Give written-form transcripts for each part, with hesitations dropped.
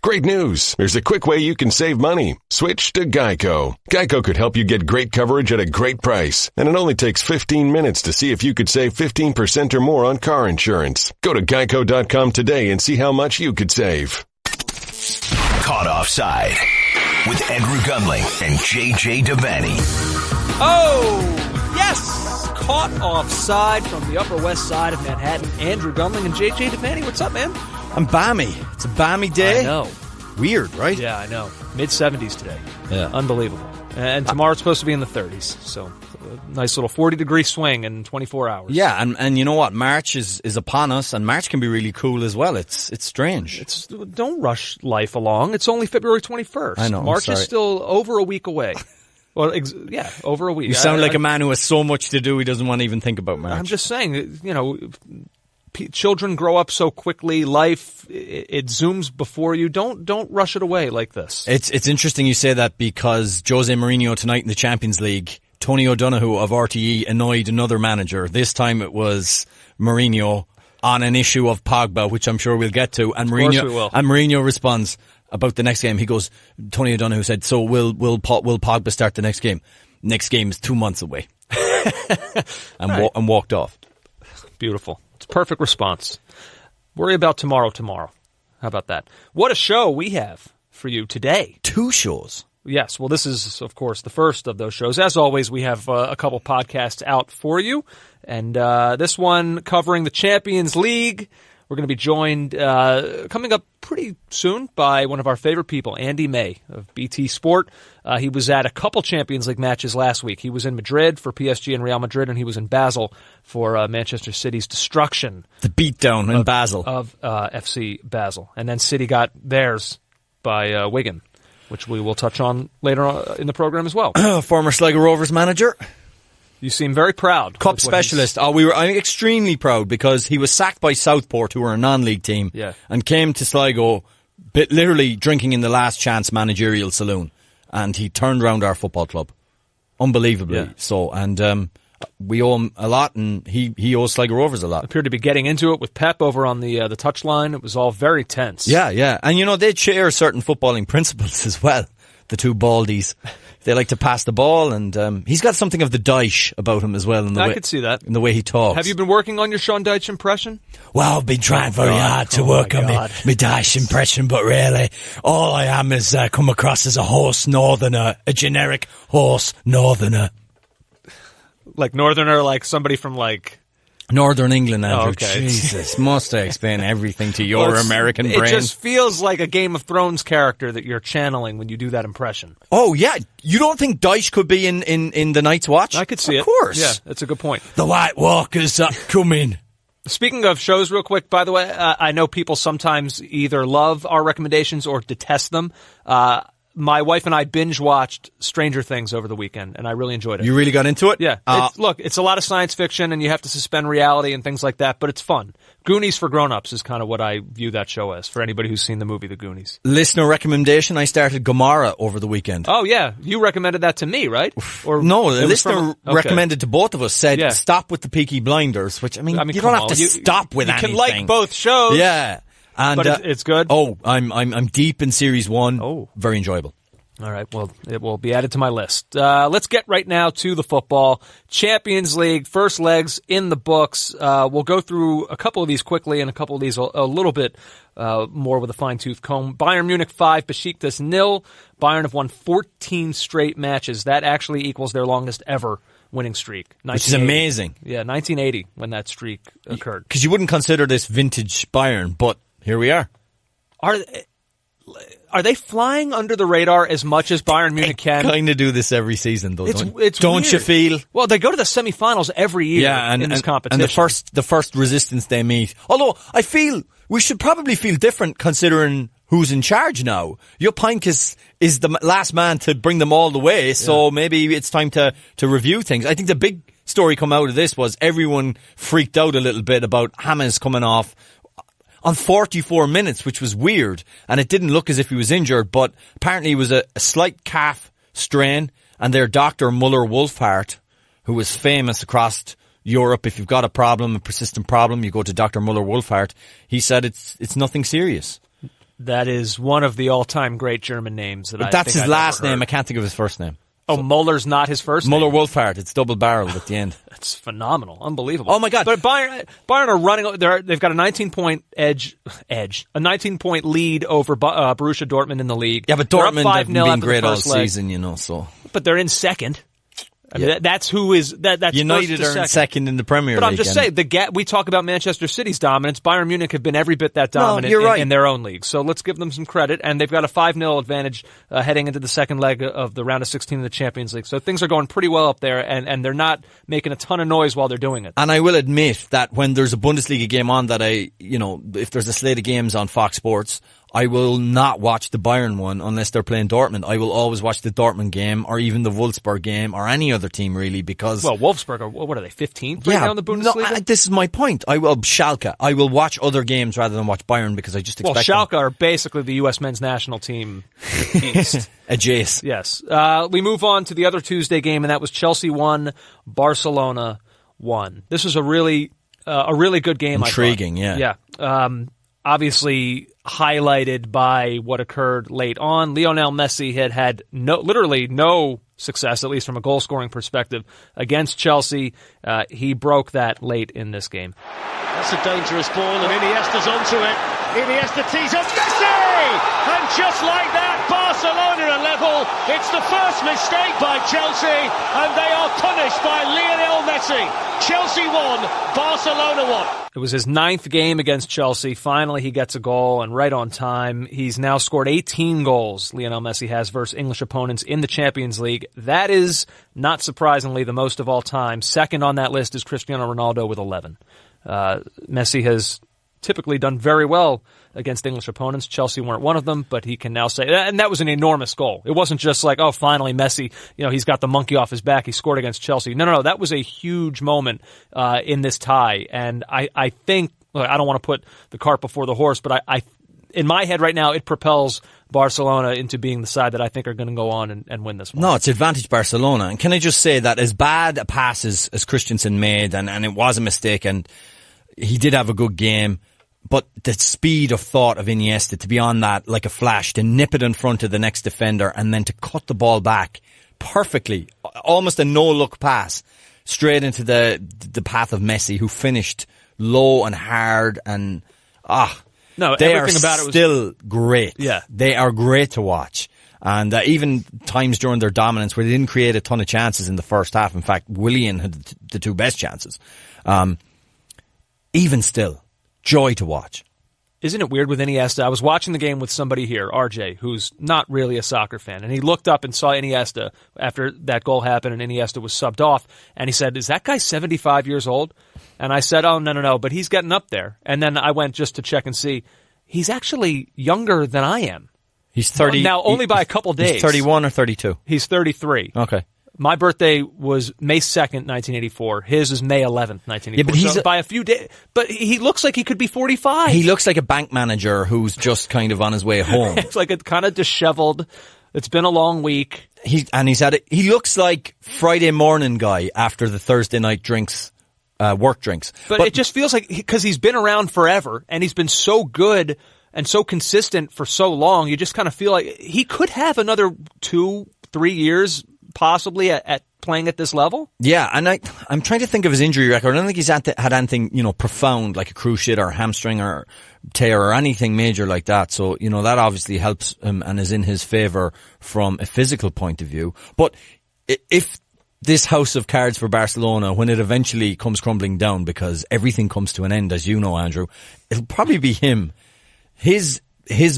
Great news! There's a quick way you can save money. Switch to Geico. Geico could help you get great coverage at a great price, and it only takes 15 minutes to see if you could save 15% or more on car insurance. Go to geico.com today and see how much you could save. Caught Offside with Andrew Gunling and JJ Devaney. Oh, yes! Caught Offside from the Upper West Side of Manhattan. Andrew Gunling and JJ Devaney. What's up, man? I'm balmy. It's a balmy day. I know. Weird, right? Yeah, I know. Mid-70s today. Yeah. Unbelievable. And tomorrow it's supposed to be in the 30s. So, a nice little 40-degree swing in 24 hours. Yeah, and you know what? March is upon us, and March can be really cool as well. It's strange. Don't rush life along. It's only February 21st. I know. March is still over a week away. Well, over a week. You sound like a man who has so much to do he doesn't want to even think about March. I'm just saying, children grow up so quickly. Life, it zooms before you. Don't rush it away like this. It's interesting you say that because Jose Mourinho tonight in the Champions League, Tony O'Donoghue of RTE annoyed another manager. This time it was Mourinho on an issue of Pogba, which I'm sure we'll get to. And Mourinho responds about the next game. He goes, Tony O'Donoghue said, so will Pogba start the next game? Next game is 2 months away. and walked off. Beautiful. It's a perfect response. Worry about tomorrow. How about that? What a show we have for you today. 2 shows. Yes. Well, this is, of course, the first of those shows. As always, we have a couple podcasts out for you. And this one covering the Champions League. We're going to be joined coming up pretty soon by one of our favorite people, Andy May of BT Sport. He was at a couple Champions League matches last week. He was in Madrid for PSG and Real Madrid, and he was in Basel for Manchester City's destruction. The beatdown in Basel. Of FC Basel. And then City got theirs by Wigan, which we will touch on later on in the program as well. Former Sligo Rovers manager. You seem very proud. Cup specialist. I'm extremely proud because he was sacked by Southport, who were a non-league team, and came to Sligo, literally drinking in the last chance managerial saloon, and he turned around our football club, unbelievably so. And we owe him a lot, and he owes Sligo Rovers a lot. Appeared to be getting into it with Pep over on the touchline. It was all very tense. Yeah, and they share certain footballing principles as well. The two baldies. They like to pass the ball, and he's got something of the Dyche about him as well. I could see that. In the way he talks. Have you been working on your Sean Dyche impression? Well, I've been trying very hard to work on my Dyche impression, but really, all I am is come across as a hoarse northerner, a generic hoarse northerner. Like northerner, like somebody from Northern England, Andrew. Oh, okay. Jesus, must I explain everything to your American brain? It just feels like a Game of Thrones character that you're channeling when you do that impression. Oh, yeah. You don't think Dyche could be in the Night's Watch? I could see it. Of course. Yeah, that's a good point. The White Walkers are coming. Speaking of shows, real quick, by the way, I know people sometimes either love our recommendations or detest them. My wife and I binge-watched Stranger Things over the weekend, and I really enjoyed it. You really got into it? Yeah. It's a lot of science fiction, and you have to suspend reality and things like that, but it's fun. Goonies for grown-ups is kind of what I view that show as, for anybody who's seen the movie The Goonies. Listener recommendation, I started Gomorrah over the weekend. Oh, yeah. You recommended that to me, right? Or no, the listener recommended to both of us, said stop with the Peaky Blinders, which, I mean you don't have to stop with anything. You can like both shows. Yeah. And, but it's good. Oh, I'm deep in series 1. Oh, very enjoyable. All right, well, it will be added to my list. Let's get right now to the football. Champions League, first legs in the books. We'll go through a couple of these quickly and a couple of these a little bit more with a fine-tooth comb. Bayern Munich 5, Besiktas 0. Bayern have won 14 straight matches. That actually equals their longest ever winning streak. Which is amazing. Yeah, 1980 when that streak occurred. Because you wouldn't consider this vintage Bayern, but here we are. Are they flying under the radar as much as Bayern Munich can? Kind of do this every season, though. It's don't weird. You feel? Well, they go to the semifinals every year in this competition. And the first resistance they meet. Although I feel we should probably feel different considering who's in charge now. Jupp Heynckes is the last man to bring them all the way, so maybe it's time to review things. I think the big story come out of this was everyone freaked out a little bit about James coming off on 44 minutes, which was weird, and it didn't look as if he was injured, but apparently it was a slight calf strain, and their doctor, Muller-Wolfhard, who is famous across Europe, if you've got a problem, a persistent problem, you go to Dr. Muller-Wolfhard, he said it's nothing serious. That is one of the all-time great German names. That's his last name. I can't think of his first name. Oh, so, Muller's not his first name? Muller-Wolfhard. It's double-barreled at the end. That's phenomenal. Unbelievable. Oh, my God. But Bayern are running. They've got a 19-point a 19-point lead over Borussia Dortmund in the league. Yeah, but Dortmund have been great all season, so. But they're in second. I mean, that's who is that's United are in second in the Premier League. But I'm just saying the gap. We talk about Manchester City's dominance. Bayern Munich have been every bit that dominant in their own league. So let's give them some credit. And they've got a 5-0 advantage heading into the second leg of the round of 16 of the Champions League. So things are going pretty well up there, and they're not making a ton of noise while they're doing it. And I will admit that when there's a Bundesliga game on, that if there's a slate of games on Fox Sports, I will not watch the Bayern one unless they're playing Dortmund. I will always watch the Dortmund game or even the Wolfsburg game or any other team really because... Well, Wolfsburg, what are they, 15th right now in the Bundesliga? No, this is my point. Schalke. I will watch other games rather than watch Bayern because I just expect Schalke are basically the U.S. men's national team east. A Jace. Yes. We move on to the other Tuesday game, and that was Chelsea 1, Barcelona 1. This was a really good game, Intriguing, I thought. Yeah. Obviously highlighted by what occurred late on. Lionel Messi had literally no success, at least from a goal-scoring perspective, against Chelsea. He broke that late in this game. That's a dangerous ball, and Iniesta's onto it. Iniesta tees up Messi! And just like that, Barcelona are level. It's the first mistake by Chelsea, and they are punished by Lionel Messi. Chelsea 1, Barcelona 1. It was his 9th game against Chelsea. Finally, he gets a goal, and right on time. He's now scored 18 goals, Lionel Messi has, versus English opponents in the Champions League. That is, not surprisingly, the most of all time. Second on that list is Cristiano Ronaldo with 11. Messi has typically done very well against English opponents. Chelsea weren't one of them, but he can now say, and that was an enormous goal. It wasn't just like, oh, finally Messi, he's got the monkey off his back. He scored against Chelsea. No. That was a huge moment in this tie. And I think, look, I don't want to put the cart before the horse, but I in my head right now, it propels Barcelona into being the side that I think are going to go on and win this one. No, it's advantage Barcelona. And can I just say that as bad a pass as Christensen made, and it was a mistake, and he did have a good game, but the speed of thought of Iniesta to be on that like a flash, to nip it in front of the next defender and then to cut the ball back perfectly, almost a no-look pass, straight into the path of Messi, who finished low and hard and no, they everything are about it was still great. Yeah. They are great to watch. And even times during their dominance where they didn't create a ton of chances in the first half. In fact, Willian had the two best chances. Even still, joy to watch. Isn't it weird with Iniesta? I was watching the game with somebody here, RJ, who's not really a soccer fan, and he looked up and saw Iniesta after that goal happened and Iniesta was subbed off, and he said, is that guy 75 years old? And I said, oh, no, but he's getting up there. And then I went just to check and see, he's actually younger than I am. He's 30. Now, only by a couple days. He's 31 or 32? He's 33. Okay. My birthday was May 2nd, 1984. His is May 11th, 1984. Yeah, but he's by a few days. But he looks like he could be 45. He looks like a bank manager who's just kind of on his way home. It's like it's kind of disheveled. It's been a long week. He looks like Friday morning guy after the Thursday night drinks, work drinks. But it just feels like, because he's been around forever and he's been so good and so consistent for so long, you just kind of feel like he could have another 2-3 years possibly at playing at this level. Yeah, and I'm trying to think of his injury record. I don't think he's had anything, profound like a cruciate or a hamstring or tear or anything major like that. So, that obviously helps him and is in his favour from a physical point of view. But if this house of cards for Barcelona, when it eventually comes crumbling down because everything comes to an end, as you know, Andrew, it'll probably be him. His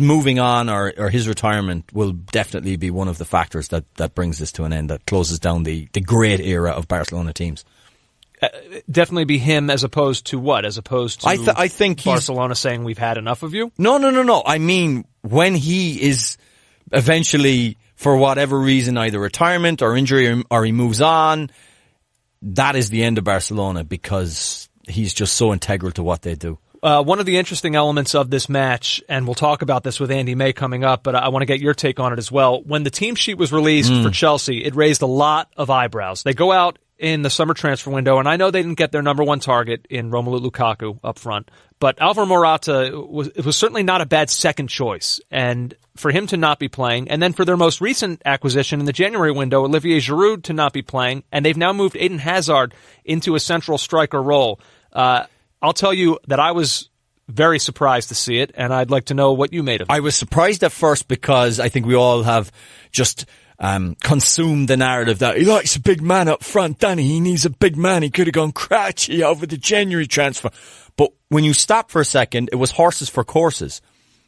moving on or his retirement will definitely be one of the factors that brings this to an end, that closes down the great era of Barcelona teams. Definitely be him as opposed to what? As opposed to I think Barcelona saying we've had enough of you? No. I mean, when he is eventually, for whatever reason, either retirement or injury or he moves on, that is the end of Barcelona because he's just so integral to what they do. One of the interesting elements of this match, and we'll talk about this with Andy May coming up, but I want to get your take on it as well. When the team sheet was released for Chelsea, it raised a lot of eyebrows. They go out in the summer transfer window, and I know they didn't get their number one target in Romelu Lukaku up front, but Alvaro Morata was certainly not a bad second choice. And for him to not be playing, and then for their most recent acquisition in the January window, Olivier Giroud to not be playing, and they've now moved Eden Hazard into a central striker role. I'll tell you that I was very surprised to see it, and I'd like to know what you made of it. I was surprised at first because I think we all have just consumed the narrative that he likes a big man up front, Danny. He needs a big man. He could have gone cratchy over the January transfer. But when you stop for a second, it was horses for courses.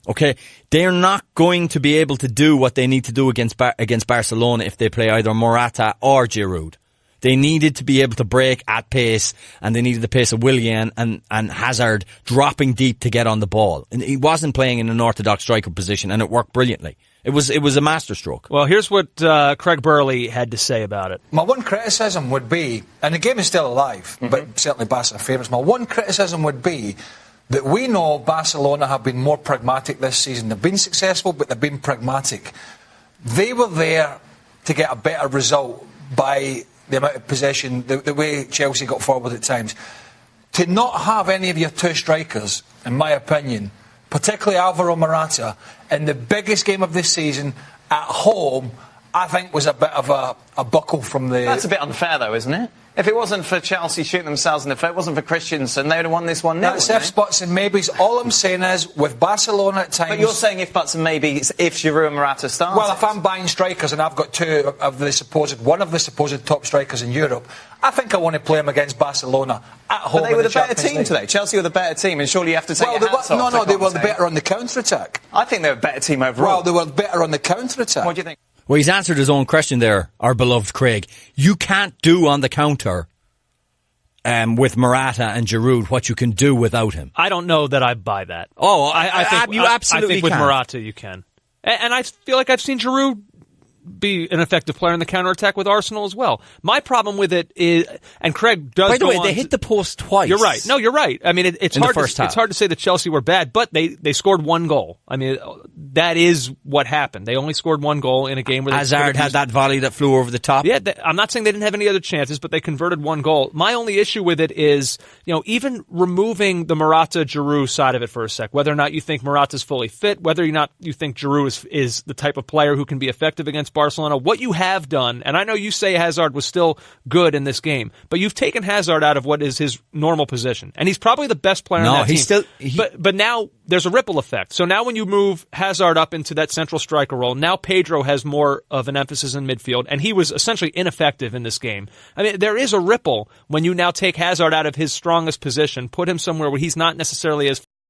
Okay, they're not going to be able to do what they need to do against Barcelona if they play either Morata or Giroud. They needed to be able to break at pace, and they needed the pace of Willian and Hazard dropping deep to get on the ball. And he wasn't playing in an orthodox striker position, and it worked brilliantly. It was a masterstroke. Well, here's what Craig Burley had to say about it. My one criticism would be, and the game is still alive, but certainly Barca are favourites. My one criticism would be that we know Barcelona have been more pragmatic this season. They've been successful, but they've been pragmatic. They were there to get a better result by the amount of possession, the way Chelsea got forward at times. To not have any of your two strikers, in my opinion, particularly Alvaro Morata, in the biggest game of this season at home, I think was a bit of a buckle from the... That's a bit unfair, though, isn't it? If it wasn't for Chelsea shooting themselves in the foot, it wasn't for Christensen, they would have won this 1-0. That's ifs, buts and maybes. All I'm saying is, with Barcelona at times... But you're saying if buts and maybes if Giroud and Morata start. Well, if I'm buying strikers and I've got one of the supposed top strikers in Europe, I think I want to play them against Barcelona at home. But they were the better Champions team League today. Chelsea were the better team, and surely you have to take your hats off. No, they were the better on the counter-attack. I think they were a better team overall. Well, they were better on the counter-attack. What do you think? Well, he's answered his own question there, our beloved Craig. You can't do on the counter with Morata and Giroud what you can do without him. I don't know that I buy that. Oh, I think you absolutely I think with can. Morata you can. And I feel like I've seen Giroud be an effective player in the counterattack with Arsenal as well. My problem with it is, and Craig does. By the way, they hit the post twice. You're right. No, you're right. I mean, it's hard. It's hard to say that Chelsea were bad, but they scored one goal. I mean, that is what happened. They only scored one goal in a game where Hazard had that volley that flew over the top. Yeah, I'm not saying they didn't have any other chances, but they converted one goal. My only issue with it is, even removing the Morata Giroud side of it for a sec, whether or not you think Morata's fully fit, whether or not you think Giroud is the type of player who can be effective against Barcelona. What you have done, and I know you say Hazard was still good in this game, but you've taken Hazard out of what is his normal position, and he's probably the best player on that team. But now there's a ripple effect. So now when you move Hazard up into that central striker role, now Pedro has more of an emphasis in midfield, and he was essentially ineffective in this game. I mean, there is a ripple when you now take Hazard out of his strongest position, put him somewhere where he's not necessarily as